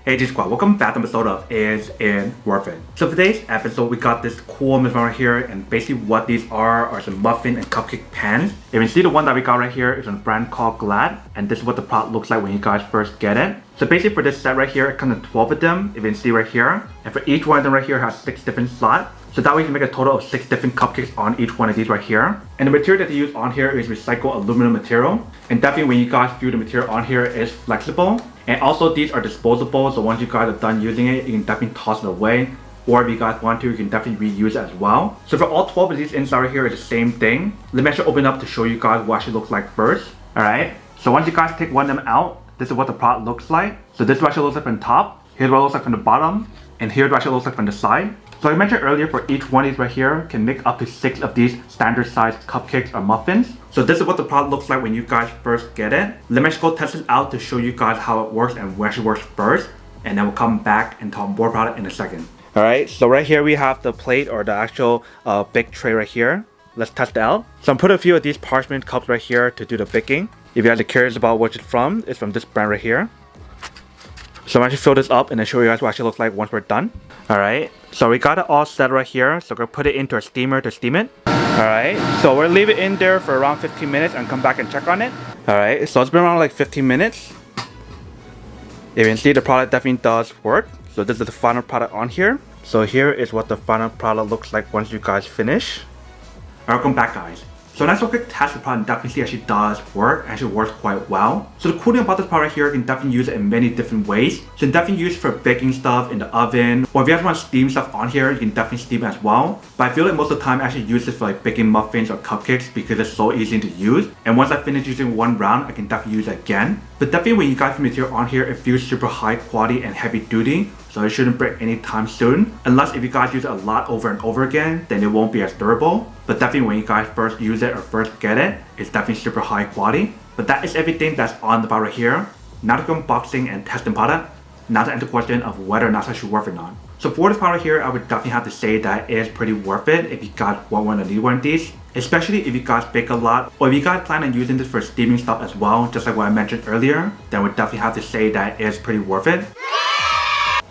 Hey G Squad, welcome back to an episode of Is It Worth It? So for today's episode, we got this cool muffin right here, and basically what these are some muffin and cupcake pans. If you can see, the one that we got right here is a brand called Glad, and this is what the product looks like when you guys first get it. So basically for this set right here, it comes in 12 of them, if you can see right here. And for each one of them right here has 6 different slots. So that way you can make a total of 6 different cupcakes on each one of these right here. And the material that they use on here is recycled aluminum material. And definitely when you guys view the material on here, is flexible. And also these are disposable, so once you guys are done using it, you can definitely toss it away. Or if you guys want to, you can definitely reuse it as well. So for all 12 of these inside right here is the same thing. Let me actually open up to show you guys what it actually looks like first. Alright, so once you guys take one of them out, this is what the product looks like. So this is what it actually looks like from the top. Here's what it looks like from the bottom. And here's what it actually looks like from the side. So like I mentioned earlier, for each one of these right here, can make up to 6 of these standard sized cupcakes or muffins. So this is what the product looks like when you guys first get it. Let me just go test it out to show you guys how it works and what actually works first. And then we'll come back and talk more about it in a second. Alright, so right here we have the plate or the actual bake tray right here. Let's test it out. So I'm putting a few of these parchment cups right here to do the baking. If you guys are curious about what it's from this brand right here. So I'm actually fill this up and then show you guys what it actually looks like once we're done. Alright, so we got it all set right here. So we're going to put it into a steamer to steam it. Alright, so we'll leave it in there for around 15 minutes and come back and check on it. Alright, so it's been around like 15 minutes. You can see the product definitely does work. So this is the final product on here. So here is what the final product looks like once you guys finish. Alright, welcome back guys. So that's a quick test. The product definitely actually does work, actually works quite well. So the cool thing about this product here, you can definitely use it in many different ways. So you can definitely use it for baking stuff in the oven, or if you guys want to steam stuff on here, you can definitely steam it as well. But I feel like most of the time I actually use this for like baking muffins or cupcakes because it's so easy to use. And once I finish using one round, I can definitely use it again. But definitely when you guys see material on here, it feels super high quality and heavy duty. So it shouldn't break anytime soon. Unless if you guys use it a lot over and over again, then it won't be as durable. But definitely when you guys first use it or first get it, it's definitely super high quality. But that is everything that's on the product here. Now to go unboxing and testing product. Now to answer the question of whether or not it's actually worth it or not. So for this product here, I would definitely have to say that it is pretty worth it if you guys want one or need one of these. Especially if you guys bake a lot, or if you guys plan on using this for steaming stuff as well, just like what I mentioned earlier, then we definitely have to say that it is pretty worth it.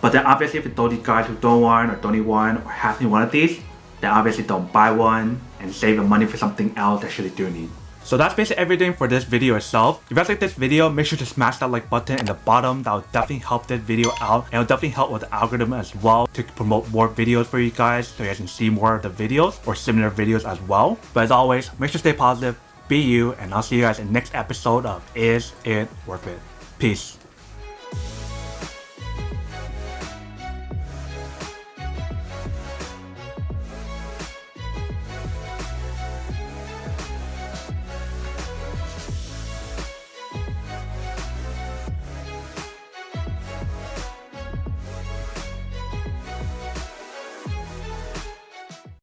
But then obviously if you those guys who don't want or don't need one or have need one of these, then obviously don't buy one and save the money for something else that you actually do need. So that's basically everything for this video itself. If you guys like this video, make sure to smash that like button in the bottom. That will definitely help this video out, and it will definitely help with the algorithm as well to promote more videos for you guys so you guys can see more of the videos or similar videos as well. But as always, make sure to stay positive, be you, and I'll see you guys in the next episode of Is It Worth It? Peace.